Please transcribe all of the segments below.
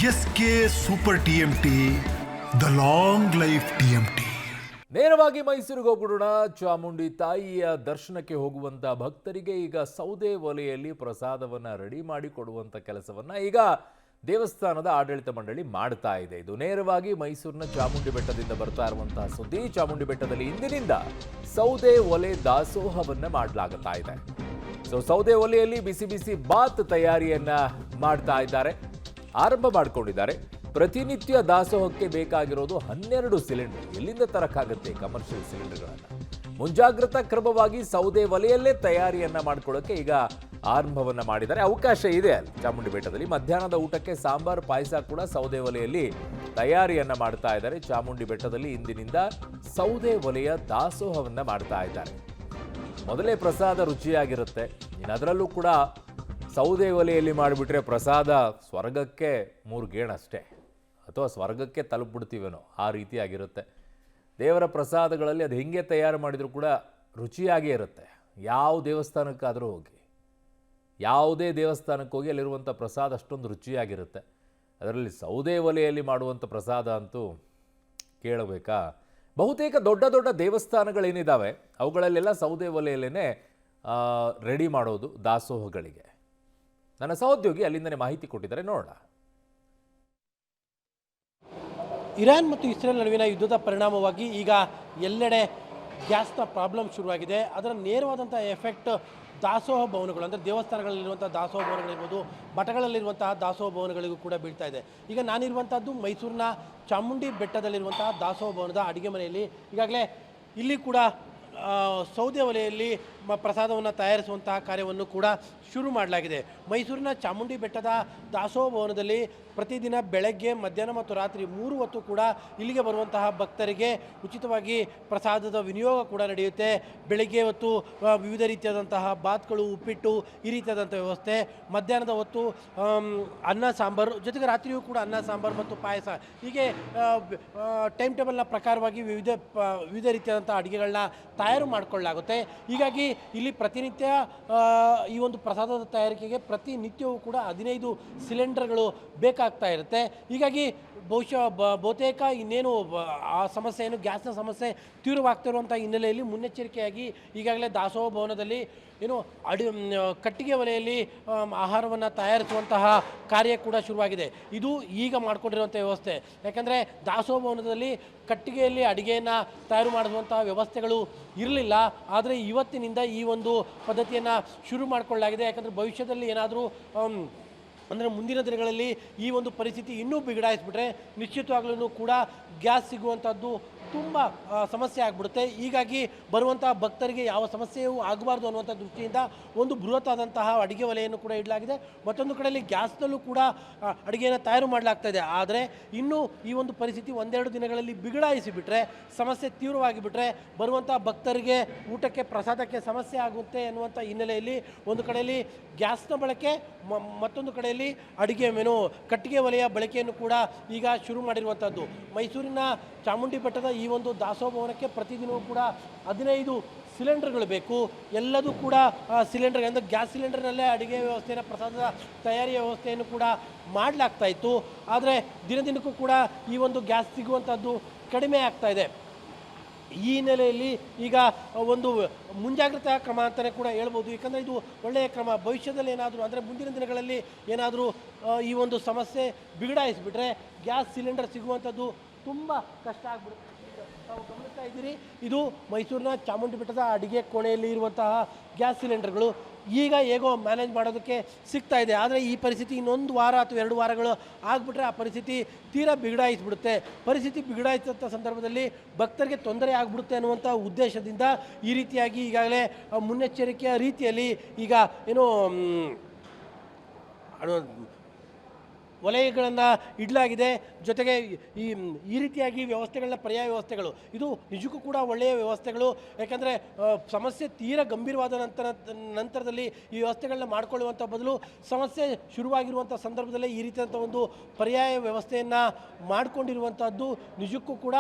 S K super TMT, the long life TMT. ನೇರವಾಗಿ ಮೈಸೂರಿಗೆ ಹೋಗ್ಬಿಡೋಣ. ಚಾಮುಂಡಿ ತಾಯಿಯ ದರ್ಶನಕ್ಕೆ ಹೋಗುವಂತ ಭಕ್ತರಿಗೆ ಈಗ ಸೌದೆ ಒಲೆಯಲ್ಲಿ ಪ್ರಸಾದವನ್ನ ರೆಡಿ ಮಾಡಿ ಕೊಡುವಂತ ಕೆಲಸವನ್ನ ಈಗ ದೇವಸ್ಥಾನದ ಆಡಳಿತ ಮಂಡಳಿ ಮಾಡ್ತಾ ಇದೆ. ಇದು ನೇರವಾಗಿ ಮೈಸೂರಿನ ಚಾಮುಂಡಿ ಬೆಟ್ಟದಿಂದ ಬರ್ತಾ ಇರುವಂತಹ ಸುದ್ದಿ. ಚಾಮುಂಡಿ ಬೆಟ್ಟದಲ್ಲಿ ಇಂದಿನಿಂದ ಸೌದೆ ಒಲೆ ದಾಸೋಹವನ್ನ ಮಾಡಲಾಗುತ್ತಾ ಇದೆ. ಸೌದೆ ಒಲೆಯಲ್ಲಿ ಬಿಸಿ ಬಿಸಿ ಬಾತ್ ತಯಾರಿಯನ್ನ ಮಾಡ್ತಾ ಇದ್ದಾರೆ, ಆರಂಭ ಮಾಡಿಕೊಂಡಿದ್ದಾರೆ. ಪ್ರತಿನಿತ್ಯ ದಾಸೋಹಕ್ಕೆ ಬೇಕಾಗಿರೋದು 12 ಸಿಲಿಂಡರ್. ಎಲ್ಲಿಂದ ತರಕ್ಕಾಗುತ್ತೆ ಕಮರ್ಷಿಯಲ್ ಸಿಲಿಂಡರ್ಗಳನ್ನು? ಮುಂಜಾಗ್ರತಾ ಕ್ರಮವಾಗಿ ಸೌದೆ ಒಲೆಯಲ್ಲೇ ತಯಾರಿಯನ್ನ ಮಾಡ್ಕೊಳ್ಳೋಕೆ ಈಗ ಆರಂಭವನ್ನ ಮಾಡಿದ್ದಾರೆ. ಅವಕಾಶ ಇದೆ ಅಲ್ಲಿ ಚಾಮುಂಡಿ ಬೆಟ್ಟದಲ್ಲಿ. ಮಧ್ಯಾಹ್ನದ ಊಟಕ್ಕೆ ಸಾಂಬಾರ್ ಪಾಯಸ ಕೂಡ ಸೌದೆ ಒಲೆಯಲ್ಲಿ ತಯಾರಿಯನ್ನ ಮಾಡ್ತಾ ಇದ್ದಾರೆ. ಚಾಮುಂಡಿ ಬೆಟ್ಟದಲ್ಲಿ ಇಂದಿನಿಂದ ಸೌದೆ ಒಲೆಯ ದಾಸೋಹವನ್ನ ಮಾಡ್ತಾ ಇದ್ದಾರೆ. ಮೊದಲೇ ಪ್ರಸಾದ ರುಚಿಯಾಗಿರುತ್ತೆ, ಇನ್ನು ಅದರಲ್ಲೂ ಕೂಡ ಸೌದೆ ಒಲೆಯಲ್ಲಿ ಮಾಡಿಬಿಟ್ರೆ ಪ್ರಸಾದ ಸ್ವರ್ಗಕ್ಕೆ 3 ಗೇಣಷ್ಟೇ, ಅಥವಾ ಸ್ವರ್ಗಕ್ಕೆ ತಲುಪಿಬಿಡ್ತೀವೇನೋ ಆ ರೀತಿಯಾಗಿರುತ್ತೆ. ದೇವರ ಪ್ರಸಾದಗಳಲ್ಲಿ ಅದು ಹೆಂಗೆ ತಯಾರು ಮಾಡಿದರೂ ಕೂಡ ರುಚಿಯಾಗೇ ಇರುತ್ತೆ. ಯಾವ ದೇವಸ್ಥಾನಕ್ಕಾದರೂ ಹೋಗಿ, ಯಾವುದೇ ದೇವಸ್ಥಾನಕ್ಕೆ ಹೋಗಿ ಅಲ್ಲಿರುವಂಥ ಪ್ರಸಾದ ಅಷ್ಟೊಂದು ರುಚಿಯಾಗಿರುತ್ತೆ. ಅದರಲ್ಲಿ ಸೌದೆ ಒಲೆಯಲ್ಲಿ ಮಾಡುವಂಥ ಪ್ರಸಾದ ಅಂತೂ ಕೇಳಬೇಕಾ? ಬಹುತೇಕ ದೊಡ್ಡ ದೊಡ್ಡ ದೇವಸ್ಥಾನಗಳೇನಿದ್ದಾವೆ ಅವುಗಳಲ್ಲೆಲ್ಲ ಸೌದೆ ಒಲೆಯಲ್ಲೇ ರೆಡಿ ಮಾಡೋದು ದಾಸೋಹಗಳಿಗೆ. ನನ್ನ ಸಹೋದ್ಯೋಗಿ ಅಲ್ಲಿಂದನೇ ಮಾಹಿತಿ ಕೊಟ್ಟಿದ್ದಾರೆ, ನೋಡೋಣ. ಇರಾನ್ ಮತ್ತು ಇಸ್ರೇಲ್ ನಡುವಿನ ಯುದ್ಧದ ಪರಿಣಾಮವಾಗಿ ಈಗ ಎಲ್ಲೆಡೆ ಗ್ಯಾಸ್ನ ಪ್ರಾಬ್ಲಮ್ ಶುರುವಾಗಿದೆ. ಅದರ ನೇರವಾದಂಥ ಎಫೆಕ್ಟ್ ದಾಸೋಹ ಭವನಗಳು, ಅಂದರೆ ದೇವಸ್ಥಾನಗಳಲ್ಲಿರುವಂಥ ದಾಸೋಹ ಭವನಗಳಿರ್ಬೋದು, ಮಠಗಳಲ್ಲಿರುವಂತಹ ದಾಸೋಹ ಭವನಗಳಿಗೂ ಕೂಡ ಬೀಳ್ತಾ ಇದೆ. ಈಗ ನಾನಿರುವಂಥದ್ದು ಮೈಸೂರಿನ ಚಾಮುಂಡಿ ಬೆಟ್ಟದಲ್ಲಿರುವಂತಹ ದಾಸೋಹ ಭವನದ ಅಡುಗೆ ಮನೆಯಲ್ಲಿ. ಈಗಾಗಲೇ ಇಲ್ಲಿ ಕೂಡ ಸೌದೆ ಒಲೆಯಲ್ಲಿ ಪ್ರಸಾದವನ್ನು ತಯಾರಿಸುವಂತಹ ಕಾರ್ಯವನ್ನು ಕೂಡ ಶುರು ಮಾಡಲಾಗಿದೆ. ಮೈಸೂರಿನ ಚಾಮುಂಡಿ ಬೆಟ್ಟದ ದಾಸೋಹ ಭವನದಲ್ಲಿ ಪ್ರತಿದಿನ ಬೆಳಗ್ಗೆ, ಮಧ್ಯಾಹ್ನ ಮತ್ತು ರಾತ್ರಿ 3 ಹೊತ್ತು ಕೂಡ ಇಲ್ಲಿಗೆ ಬರುವಂತಹ ಭಕ್ತರಿಗೆ ಉಚಿತವಾಗಿ ಪ್ರಸಾದದ ವಿನಿಯೋಗ ಕೂಡ ನಡೆಯುತ್ತೆ. ಬೆಳಗ್ಗೆ ಹೊತ್ತು ವಿವಿಧ ರೀತಿಯಾದಂತಹ ಬಾತ್ಗಳು, ಉಪ್ಪಿಟ್ಟು, ಈ ರೀತಿಯಾದಂಥ ವ್ಯವಸ್ಥೆ. ಮಧ್ಯಾಹ್ನದ ಹೊತ್ತು ಅನ್ನ ಸಾಂಬಾರು, ಜೊತೆಗೆ ರಾತ್ರಿಯೂ ಕೂಡ ಅನ್ನ ಸಾಂಬಾರು ಮತ್ತು ಪಾಯಸ, ಹೀಗೆ ಟೈಮ್ ಟೇಬಲ್ನ ಪ್ರಕಾರವಾಗಿ ವಿವಿಧ ರೀತಿಯಾದಂಥ ಅಡುಗೆಗಳನ್ನ ತಯಾರು ಮಾಡಿಕೊಳ್ಳಲಾಗುತ್ತೆ. ಹೀಗಾಗಿ ಇಲ್ಲಿ ಪ್ರತಿನಿತ್ಯ ಈ ಒಂದು ಪ್ರಸಾದದ ತಯಾರಿಕೆಗೆ ಪ್ರತಿನಿತ್ಯವೂ ಕೂಡ 15 ಸಿಲಿಂಡರ್ಗಳು ಬೇಕಾಗ್ತಾ ಇರುತ್ತೆ. ಹೀಗಾಗಿ ಬಹುತೇಕ ಇನ್ನೇನು ಆ ಸಮಸ್ಯೆ ಏನು ಗ್ಯಾಸ್ನ ಸಮಸ್ಯೆ ತೀವ್ರವಾಗ್ತಿರುವಂಥ ಹಿನ್ನೆಲೆಯಲ್ಲಿ ಮುನ್ನೆಚ್ಚರಿಕೆಯಾಗಿ ಈಗಾಗಲೇ ದಾಸೋಹ ಭವನದಲ್ಲಿ ಏನು ಕಟ್ಟಿಗೆ ಒಲೆಯಲ್ಲಿ ಆಹಾರವನ್ನು ತಯಾರಿಸುವಂತಹ ಕಾರ್ಯ ಕೂಡ ಶುರುವಾಗಿದೆ. ಇದು ಈಗ ಮಾಡಿಕೊಂಡಿರುವಂಥ ವ್ಯವಸ್ಥೆ. ಯಾಕಂದರೆ ದಾಸೋಹ ಭವನದಲ್ಲಿ ಕಟ್ಟಿಗೆಯಲ್ಲಿ ಅಡುಗೆಯನ್ನು ತಯಾರು ಮಾಡುವಂತಹ ವ್ಯವಸ್ಥೆಗಳು ಇರಲಿಲ್ಲ. ಆದರೆ ಇವತ್ತಿನಿಂದ ಈ ಒಂದು ಪದ್ಧತಿಯನ್ನು ಶುರು ಮಾಡಿಕೊಳ್ಳಲಾಗಿದೆ. ಯಾಕಂದರೆ ಭವಿಷ್ಯದಲ್ಲಿ ಏನಾದರೂ ಅಂದರೆ ಮುಂದಿನ ದಿನಗಳಲ್ಲಿ ಈ ಒಂದು ಪರಿಸ್ಥಿತಿ ಇನ್ನೂ ಬಿಗಡಾಯಿಸ್ಬಿಟ್ರೆ ನಿಶ್ಚಿತವಾಗ್ಲೂ ಕೂಡ ಗ್ಯಾಸ್ ಸಿಗುವಂಥದ್ದು ತುಂಬ ಸಮಸ್ಯೆ ಆಗಿಬಿಡುತ್ತೆ. ಹೀಗಾಗಿ ಬರುವಂತಹ ಭಕ್ತರಿಗೆ ಯಾವ ಸಮಸ್ಯೆಯೂ ಆಗಬಾರ್ದು ಅನ್ನುವಂಥ ದೃಷ್ಟಿಯಿಂದ ಒಂದು ಬೃಹತ್ತಾದಂತಹ ಅಡುಗೆ ಒಲೆಯನ್ನು ಕೂಡ ಇಡಲಾಗಿದೆ. ಮತ್ತೊಂದು ಕಡೆಯಲ್ಲಿ ಗ್ಯಾಸ್ನಲ್ಲೂ ಕೂಡ ಅಡುಗೆಯನ್ನು ತಯಾರು ಮಾಡಲಾಗ್ತಾ ಇದೆ. ಆದರೆ ಇನ್ನೂ ಈ ಒಂದು ಪರಿಸ್ಥಿತಿ 1-2 ದಿನಗಳಲ್ಲಿ ಬಿಗಡಾಯಿಸಿಬಿಟ್ರೆ, ಸಮಸ್ಯೆ ತೀವ್ರವಾಗಿಬಿಟ್ರೆ ಬರುವಂಥ ಭಕ್ತರಿಗೆ ಊಟಕ್ಕೆ, ಪ್ರಸಾದಕ್ಕೆ ಸಮಸ್ಯೆ ಆಗುತ್ತೆ ಅನ್ನುವಂಥ ಹಿನ್ನೆಲೆಯಲ್ಲಿ ಒಂದು ಕಡೆಯಲ್ಲಿ ಗ್ಯಾಸ್ನ ಬಳಕೆ, ಮತ್ತೊಂದು ಕಡೆಯಲ್ಲಿ ಕಟ್ಟಿಗೆ ಒಲೆಯ ಬಳಕೆಯನ್ನು ಕೂಡ ಈಗ ಶುರು ಮಾಡಿರುವಂಥದ್ದು. ಮೈಸೂರಿನ ಚಾಮುಂಡಿ ಬೆಟ್ಟದ ಈ ಒಂದು ದಾಸೋಹ ಭವನಕ್ಕೆ ಪ್ರತಿದಿನವೂ ಕೂಡ 15 ಸಿಲಿಂಡರ್ಗಳು ಬೇಕು. ಎಲ್ಲದೂ ಕೂಡ ಸಿಲಿಂಡರ್, ಅಂದರೆ ಗ್ಯಾಸ್ ಸಿಲಿಂಡರ್ನಲ್ಲೇ ಅಡುಗೆ ವ್ಯವಸ್ಥೆಯನ್ನು, ಪ್ರಸಾದದ ತಯಾರಿಯ ವ್ಯವಸ್ಥೆಯನ್ನು ಕೂಡ ಮಾಡಲಾಗ್ತಾ ಇತ್ತು. ಆದರೆ ದಿನದಿನಕ್ಕೂ ಕೂಡ ಈ ಒಂದು ಗ್ಯಾಸ್ ಸಿಗುವಂಥದ್ದು ಕಡಿಮೆ ಆಗ್ತಾ ಇದೆ. ಈ ಹಿನ್ನೆಲೆಯಲ್ಲಿ ಈಗ ಒಂದು ಮುಂಜಾಗ್ರತಾ ಕ್ರಮ ಅಂತಲೇ ಕೂಡ ಹೇಳ್ಬೋದು. ಯಾಕಂದರೆ ಇದು ಒಳ್ಳೆಯ ಕ್ರಮ. ಭವಿಷ್ಯದಲ್ಲಿ ಏನಾದರೂ, ಅಂದರೆ ಮುಂದಿನ ದಿನಗಳಲ್ಲಿ ಏನಾದರೂ ಈ ಒಂದು ಸಮಸ್ಯೆ ಬಿಗಡಾಯಿಸಿಬಿಟ್ರೆ ಗ್ಯಾಸ್ ಸಿಲಿಂಡರ್ ಸಿಗುವಂಥದ್ದು ತುಂಬ ಕಷ್ಟ ಆಗ್ಬಿಡುತ್ತೆ. ತಾವು ಗಮನಿಸ್ತಾ ಇದ್ದೀರಿ, ಇದು ಮೈಸೂರಿನ ಚಾಮುಂಡಿ ಬೆಟ್ಟದ ಅಡುಗೆ ಕೋಣೆಯಲ್ಲಿ ಇರುವಂತಹ ಗ್ಯಾಸ್ ಸಿಲಿಂಡರ್ಗಳು. ಈಗ ಹೇಗೋ ಮ್ಯಾನೇಜ್ ಮಾಡೋದಕ್ಕೆ ಸಿಗ್ತಾ ಇದೆ. ಆದರೆ ಈ ಪರಿಸ್ಥಿತಿ ಇನ್ನೊಂದು ವಾರ ಅಥವಾ 2 ವಾರಗಳು ಆಗಿಬಿಟ್ರೆ ಆ ಪರಿಸ್ಥಿತಿ ತೀರಾ ಬಿಗಡಾಯಿಸ್ಬಿಡುತ್ತೆ. ಪರಿಸ್ಥಿತಿ ಬಿಗಡಾಯಿಸಿದಂಥ ಸಂದರ್ಭದಲ್ಲಿ ಭಕ್ತರಿಗೆ ತೊಂದರೆ ಆಗಿಬಿಡುತ್ತೆ ಅನ್ನುವಂಥ ಉದ್ದೇಶದಿಂದ ಈ ರೀತಿಯಾಗಿ ಈಗಾಗಲೇ ಮುನ್ನೆಚ್ಚರಿಕೆಯ ರೀತಿಯಲ್ಲಿ ಈಗ ಏನು ವಲಯಗಳನ್ನು ಇಡಲಾಗಿದೆ. ಜೊತೆಗೆ ಈ ರೀತಿಯಾಗಿ ವ್ಯವಸ್ಥೆಗಳನ್ನ, ಪರ್ಯಾಯ ವ್ಯವಸ್ಥೆಗಳು, ಇದು ನಿಜಕ್ಕೂ ಕೂಡ ಒಳ್ಳೆಯ ವ್ಯವಸ್ಥೆಗಳು. ಯಾಕಂದರೆ ಸಮಸ್ಯೆ ತೀರಾ ಗಂಭೀರವಾದ ನಂತರದಲ್ಲಿ ಈ ವ್ಯವಸ್ಥೆಗಳನ್ನ ಮಾಡಿಕೊಳ್ಳುವಂಥ ಬದಲು ಸಮಸ್ಯೆ ಶುರುವಾಗಿರುವಂಥ ಸಂದರ್ಭದಲ್ಲೇ ಈ ರೀತಿಯಾದಂಥ ಒಂದು ಪರ್ಯಾಯ ವ್ಯವಸ್ಥೆಯನ್ನು ಮಾಡಿಕೊಂಡಿರುವಂಥದ್ದು ನಿಜಕ್ಕೂ ಕೂಡ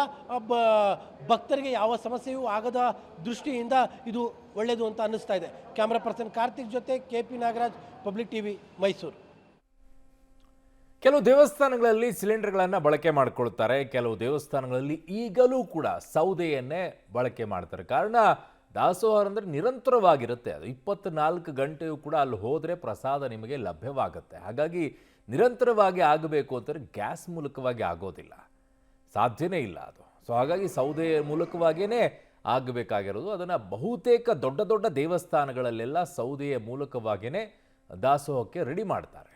ಭಕ್ತರಿಗೆ ಯಾವ ಸಮಸ್ಯೆಯೂ ಆಗದ ದೃಷ್ಟಿಯಿಂದ ಇದು ಒಳ್ಳೆಯದು ಅಂತ ಅನ್ನಿಸ್ತಾ ಇದೆ. ಕ್ಯಾಮ್ರಾ ಪರ್ಸನ್ ಕಾರ್ತಿಕ್ ಜೊತೆ KP Nagaraj, public TV, Mysuru. ಕೆಲವು ದೇವಸ್ಥಾನಗಳಲ್ಲಿ ಸಿಲಿಂಡರ್ಗಳನ್ನು ಬಳಕೆ ಮಾಡ್ಕೊಳ್ತಾರೆ, ಕೆಲವು ದೇವಸ್ಥಾನಗಳಲ್ಲಿ ಈಗಲೂ ಕೂಡ ಸೌದೆಯನ್ನೇ ಬಳಕೆ ಮಾಡ್ತಾರೆ. ಕಾರಣ ದಾಸೋಹ ಅಂದರೆ ನಿರಂತರವಾಗಿರುತ್ತೆ, ಅದು 24 ಗಂಟೆಯೂ ಕೂಡ ಅಲ್ಲಿ ಹೋದರೆ ಪ್ರಸಾದ ನಿಮಗೆ ಲಭ್ಯವಾಗುತ್ತೆ. ಹಾಗಾಗಿ ನಿರಂತರವಾಗಿ ಆಗಬೇಕು ಅಂತಂದರೆ ಗ್ಯಾಸ್ ಮೂಲಕವಾಗಿ ಆಗೋದಿಲ್ಲ, ಸಾಧ್ಯನೇ ಇಲ್ಲ ಅದು. ಸೊ ಹಾಗಾಗಿ ಸೌದೆಯ ಮೂಲಕವಾಗಿಯೇ ಆಗಬೇಕಾಗಿರೋದು. ಅದನ್ನು ಬಹುತೇಕ ದೊಡ್ಡ ದೊಡ್ಡ ದೇವಸ್ಥಾನಗಳಲ್ಲೆಲ್ಲ ಸೌದೆಯ ಮೂಲಕವಾಗಿಯೇ ದಾಸೋಹಕ್ಕೆ ರೆಡಿ ಮಾಡ್ತಾರೆ.